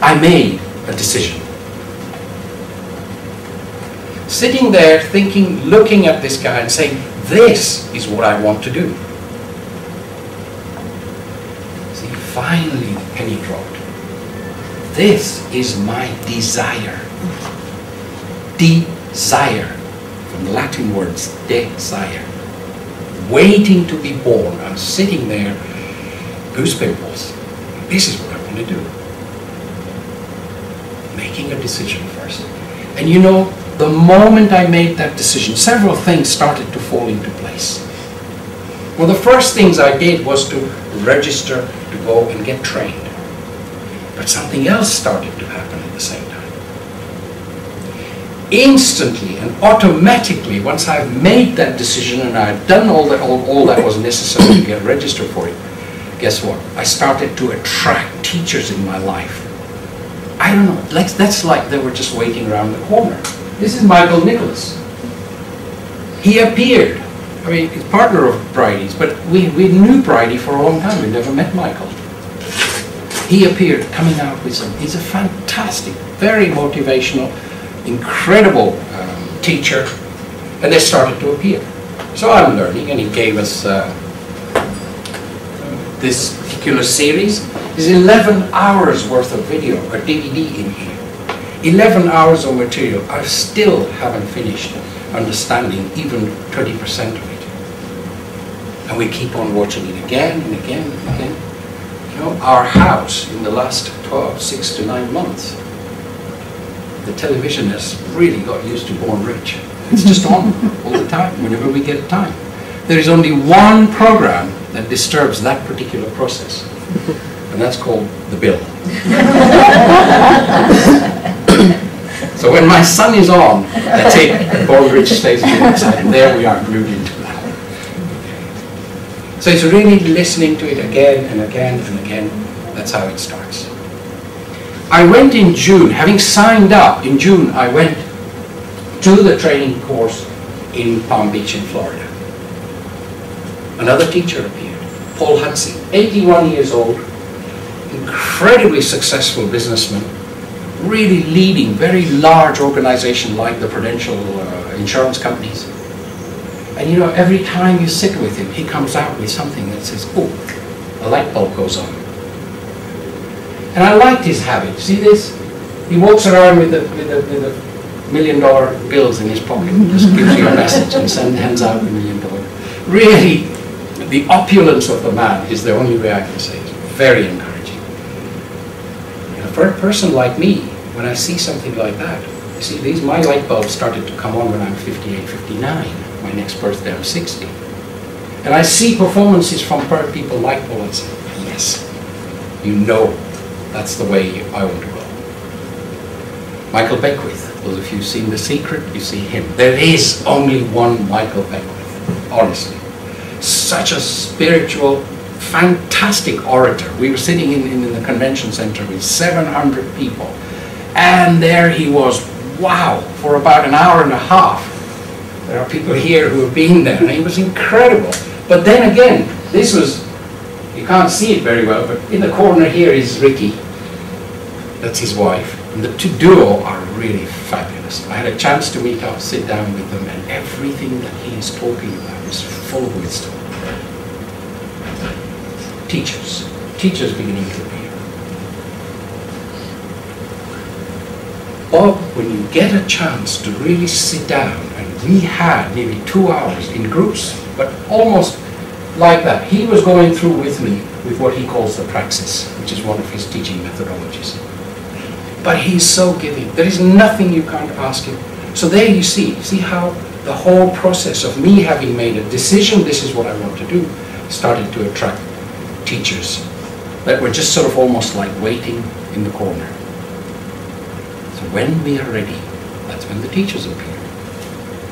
I made a decision. Sitting there thinking, looking at this guy and saying, this is what I want to do. See, finally the penny dropped. This is my desire. Desire. From the Latin words, desire. Waiting to be born. I'm sitting there, goose pimples. This is what I want to do. Making a decision first. And you know, the moment I made that decision, several things started to fall into place. Well, the first things I did was to register to go and get trained. But something else started to happen at the same time. Instantly and automatically, once I've made that decision and I've done all that was necessary to get registered for it, guess what? I started to attract teachers in my life. I don't know, that's like they were just waiting around the corner. This is Michael Nicholas. He appeared. I mean, he's partner of Bridie's, but we knew Bridie for a long time. We never met Michael. He appeared coming out with some, he's a fantastic, very motivational, incredible teacher, and they started to appear. So I'm learning, and he gave us this particular series. There's 11 hours worth of video, or DVD in here. 11 hours of material. I still haven't finished understanding even 30% of it. And we keep on watching it again and again and again. You know, our house in the last 6 to 9 months, the television has really got used to Born Rich. It's just on all the time, whenever we get time. There is only one program that disturbs that particular process, and that's called The Bill. So when my son is on, that's it. Born Rich stays on the side, and there we are glued into that. So it's really listening to it again and again and again. That's how it starts. I went in June, having signed up in June, I went to the training course in Palm Beach in Florida. Another teacher appeared, Paul Hudson, 81 years old, incredibly successful businessman, really leading very large organizations like the Prudential insurance companies. And you know, every time you sit with him, he comes out with something that says, oh, a light bulb goes on. And I liked his habit. See this? He walks around with the $1 million bills in his pocket and just gives you a message and hands out $1 million. Really, the opulence of the man is the only way I can say it. Very encouraging. And for a person like me, when I see something like that, you see, my light bulbs started to come on when I'm 58, 59. My next birthday, I'm 60. And I see performances from people like Paul and say, yes, you know, that's the way I want to go. Michael Beckwith, those of you who've seen The Secret, you see him. There is only one Michael Beckwith, honestly. Such a spiritual, fantastic orator. We were sitting in the convention center with 700 people, and there he was, wow, for about an hour and a half. There are people here who have been there, and he was incredible. But then again, this was, you can't see it very well, but in the corner here is Ricky. That's his wife. And the two duo are really fabulous. I had a chance to meet up, sit down with them, and everything that he is talking about is full of wisdom. Teachers beginning to appear. Bob, when you get a chance to really sit down, and we had nearly 2 hours in groups, but almost like that. He was going through with me with what he calls the praxis, which is one of his teaching methodologies. But he's so giving. There is nothing you can't ask him. So there you see how the whole process of me having made a decision, this is what I want to do, started to attract teachers that were just sort of almost like waiting in the corner. So when we are ready, that's when the teachers appear.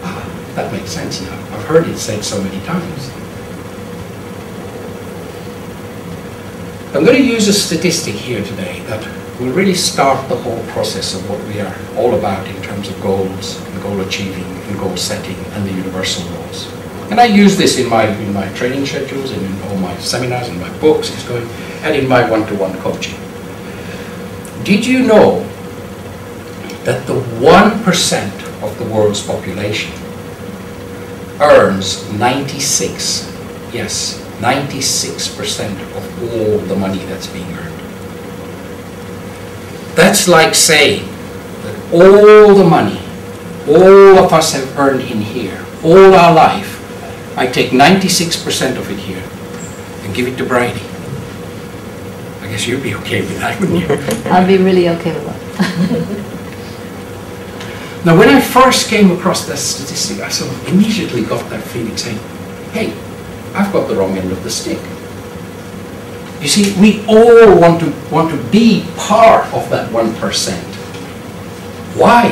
Ah, that makes sense now. I've heard it said so many times. I'm going to use a statistic here today that will really start the whole process of what we are all about in terms of goals, and goal achieving, and goal setting, and the universal laws. And I use this in my training schedules, and in all my seminars, and my books, and in my one-to-one coaching. Did you know that the 1% of the world's population earns 96, yes, 96% of all the money that's being earned? That's like saying that all the money all of us have earned in here, all our life, I take 96% of it here and give it to Bridie. I guess you'd be okay with that, wouldn't you? I'd be really okay with that. Now, when I first came across that statistic, I sort of immediately got that feeling saying, hey, I've got the wrong end of the stick. You see, we all want to be part of that 1%. Why?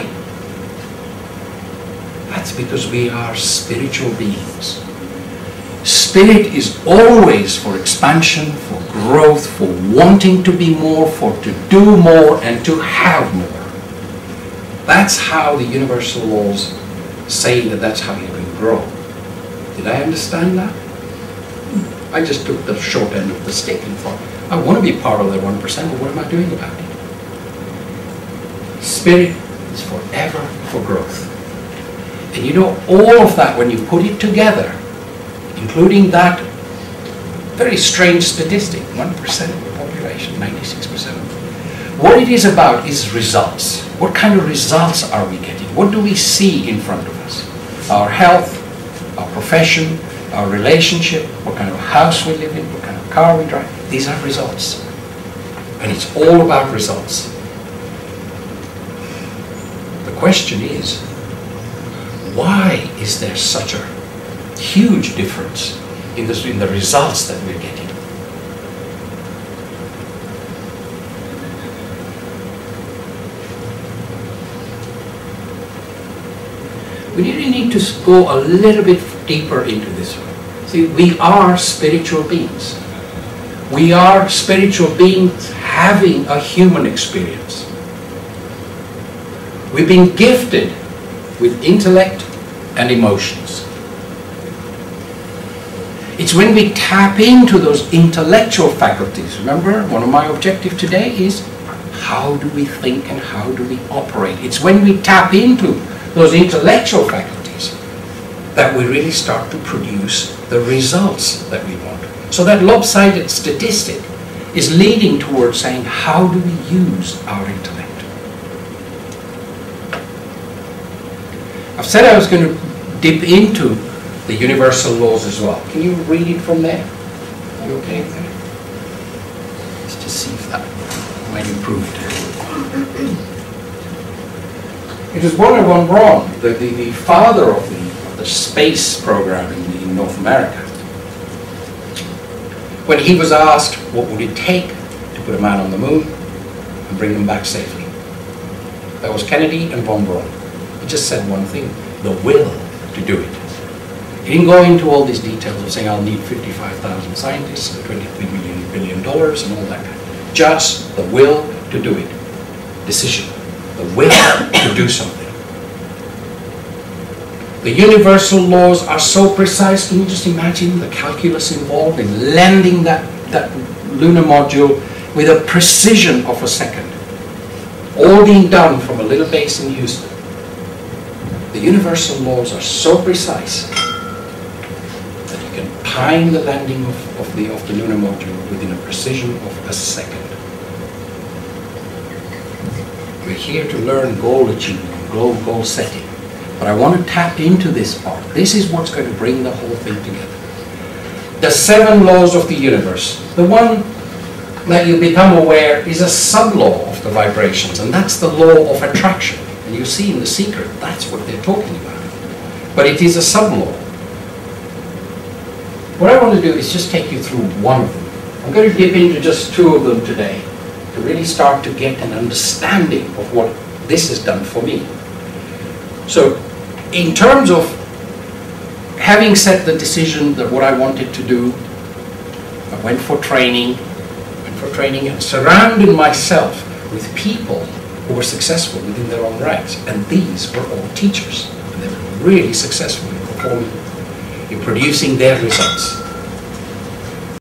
That's because we are spiritual beings. Spirit is always for expansion, for growth, for wanting to be more, for to do more and to have more. That's how the universal laws say that that's how you can grow. Did I understand that? I just took the short end of the stick and thought, I want to be part of that 1%, but what am I doing about it? Spirit is forever for growth. And you know, all of that, when you put it together, including that very strange statistic, 1% of the population, 96%. What it is about is results. What kind of results are we getting? What do we see in front of us? Our health, our profession, our relationship, what kind of house we live in, what kind of car we drive. These are results. And it's all about results. The question is, why is there such a huge difference in the results that we're getting? We really need to go a little bit deeper into this one. See, we are spiritual beings. We are spiritual beings having a human experience. We've been gifted with intellect and emotions. It's when we tap into those intellectual faculties. Remember, one of my objectives today is how do we think and how do we operate? It's when we tap into those intellectual faculties that we really start to produce the results that we want. So that lopsided statistic is leading towards saying, how do we use our intellect? I've said I was going to dip into the universal laws as well. Can you read it from there? Are you okay with that? Let's just see if that might improve it. It was Werner von Braun, the father of the space program in North America. When he was asked what would it take to put a man on the moon and bring them back safely. That was Kennedy and von Braun. He just said one thing, the will to do it. He didn't go into all these details of saying I'll need 55,000 scientists and $23 billion and all that. Just the will to do it. Decision. The will to do something. The universal laws are so precise. Can you just imagine the calculus involved in landing that lunar module with a precision of a second? All being done from a little base in Houston. The universal laws are so precise that you can time the landing of the lunar module within a precision of a second. We're here to learn goal achievement, goal setting. But I want to tap into this part. This is what's going to bring the whole thing together. The 7 laws of the universe. The one that you become aware is a sub-law of the vibrations, and that's the law of attraction. And you see in The Secret, that's what they're talking about. But it is a sub-law. What I want to do is just take you through one of them. I'm going to dip into just 2 of them today to really start to get an understanding of what this has done for me. So, in terms of having set the decision that what I wanted to do, I went for training and surrounded myself with people who were successful within their own rights. And these were all teachers. And they were really successful in performing, in producing their results.